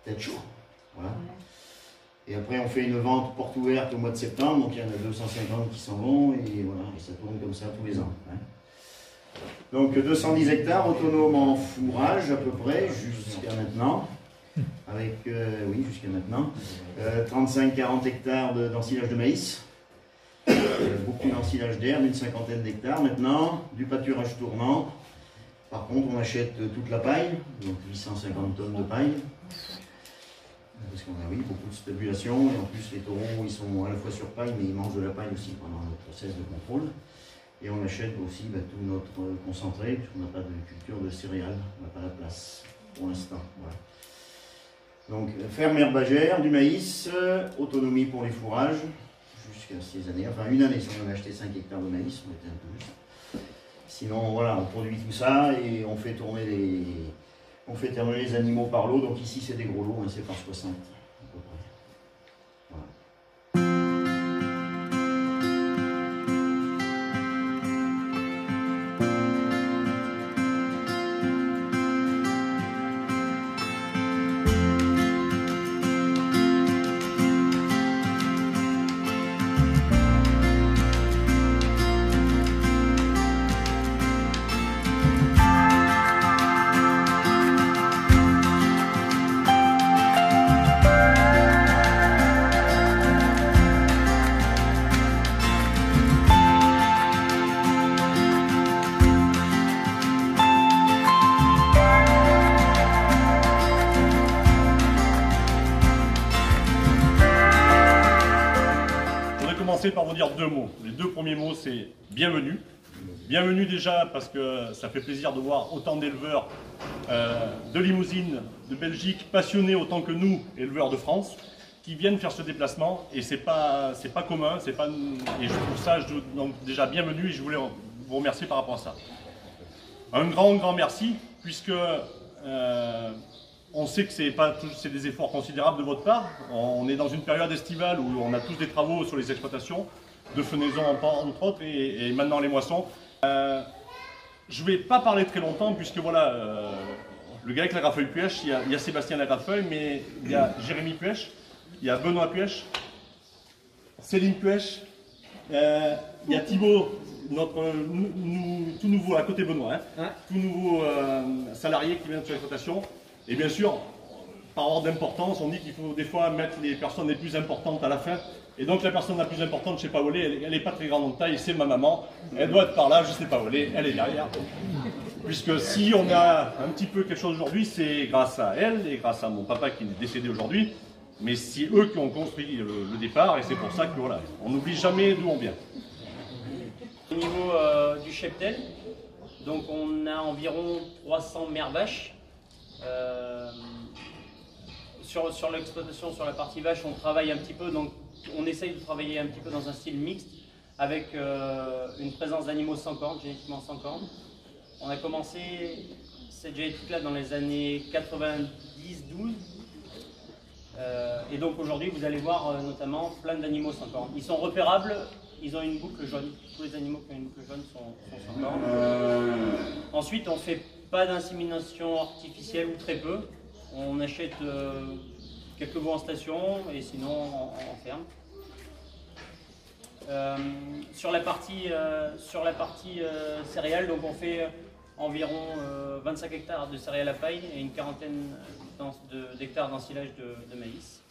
peut-être chaud. Voilà. Et après, on fait une vente porte ouverte au mois de septembre, donc il y en a 250 qui s'en vont, et voilà, et ça tourne comme ça tous les ans. Hein. Donc 210 hectares autonomes en fourrage à peu près, jusqu'à maintenant. Avec, oui, jusqu'à maintenant. 35-40 hectares d'ensilage de maïs. Beaucoup d'ensilage d'herbe, une cinquantaine d'hectares maintenant. Du pâturage tournant. Par contre, on achète toute la paille, donc 850 tonnes de paille. Parce qu'on a, oui, beaucoup de stabulation, et en plus les taureaux, ils sont à la fois sur paille, mais ils mangent de la paille aussi pendant le process de contrôle. Et on achète aussi tout notre concentré, puisqu'on n'a pas de culture de céréales, on n'a pas la place pour l'instant. Voilà. Donc, ferme herbagère, du maïs, autonomie pour les fourrages, jusqu'à 6 années, enfin une année si on avait acheté 5 hectares de maïs, on était un peu juste. Sinon, voilà, on produit tout ça et on fait tourner les animaux par lot. Donc ici, c'est des gros lots, hein, c'est par 60 à peu près. Voilà. Par vous dire 2 mots. Les 2 premiers mots, c'est bienvenue. Bienvenue déjà parce que ça fait plaisir de voir autant d'éleveurs de Limousine, de Belgique, passionnés autant que nous, éleveurs de France, qui viennent faire ce déplacement. Et c'est pas commun, et je trouve ça donc déjà bienvenue et je voulais vous remercier par rapport à ça. Un grand merci puisque on sait que c'est des efforts considérables de votre part. On est dans une période estivale où on a tous des travaux sur les exploitations, de fenaison entre autres, et maintenant les moissons. Je ne vais pas parler très longtemps puisque voilà, le gars avec la Grafeuille Puech, il y a Sébastien Lagrafeuille, mais il y a Jérémy Puech, il y a Benoît Puech, Céline Puech, il y a Thibaut, notre tout nouveau, à côté Benoît, hein, tout nouveau salarié qui vient de l'exploitation. Et bien sûr, par ordre d'importance, on dit qu'il faut des fois mettre les personnes les plus importantes à la fin. Et donc la personne la plus importante chez Paolé, elle n'est pas très grande en taille, c'est ma maman. Elle doit être par là, je ne sais pas où elle est derrière. Puisque si on a un petit peu quelque chose aujourd'hui, c'est grâce à elle et grâce à mon papa qui est décédé aujourd'hui. Mais c'est eux qui ont construit le départ et c'est pour ça que voilà, on n'oublie jamais d'où on vient. Au niveau du cheptel, donc on a environ 300 mères vaches. Sur l'exploitation, sur la partie vache, on travaille un petit peu, donc on essaye de travailler un petit peu dans un style mixte avec une présence d'animaux sans cornes, génétiquement sans cornes. On a commencé cette génétique-là dans les années 90-12 et donc aujourd'hui vous allez voir notamment plein d'animaux sans cornes. Ils sont repérables, ils ont une boucle jaune, tous les animaux qui ont une boucle jaune sont sans cornes. Ensuite on fait pas d'insémination artificielle ou très peu. On achète quelques veaux en station et sinon en ferme. Sur la partie céréales, donc on fait environ 25 hectares de céréales à paille et une quarantaine d'hectares d'ensilage de maïs.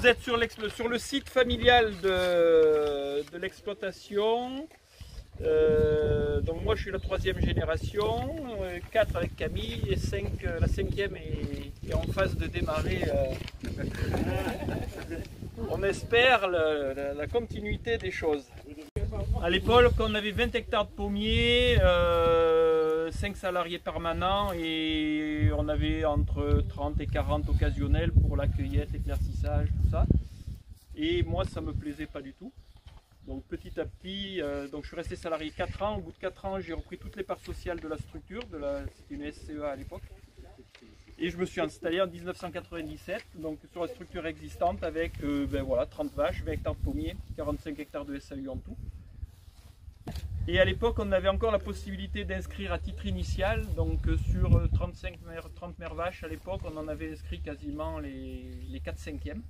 vous êtes sur le site familial de l'exploitation. Donc moi je suis la 3e génération, 4 avec Camille et 5, la 5e est en phase de démarrer. On espère la continuité des choses. À l'époque on avait 20 hectares de pommiers, 5 salariés permanents et on avait entre 30 et 40 occasionnels pour la cueillette, l'éclaircissage, tout ça. Et moi ça me plaisait pas du tout. Donc petit à petit, donc je suis resté salarié 4 ans. Au bout de 4 ans, j'ai repris toutes les parts sociales de la structure, c'était une SCEA à l'époque. Et je me suis installé en 1997, donc sur la structure existante avec voilà, 30 vaches, 20 hectares de pommiers, 45 hectares de SAU en tout. Et à l'époque, on avait encore la possibilité d'inscrire à titre initial, donc sur 30 mères vaches à l'époque, on en avait inscrit quasiment les 4/5e.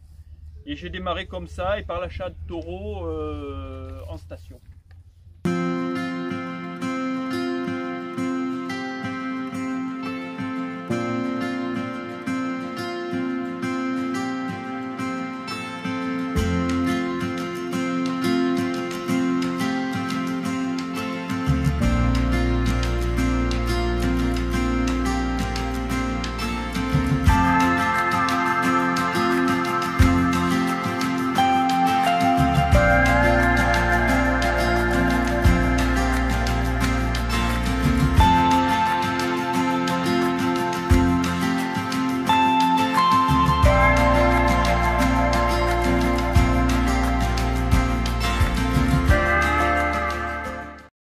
Et j'ai démarré comme ça et par l'achat de taureaux en station.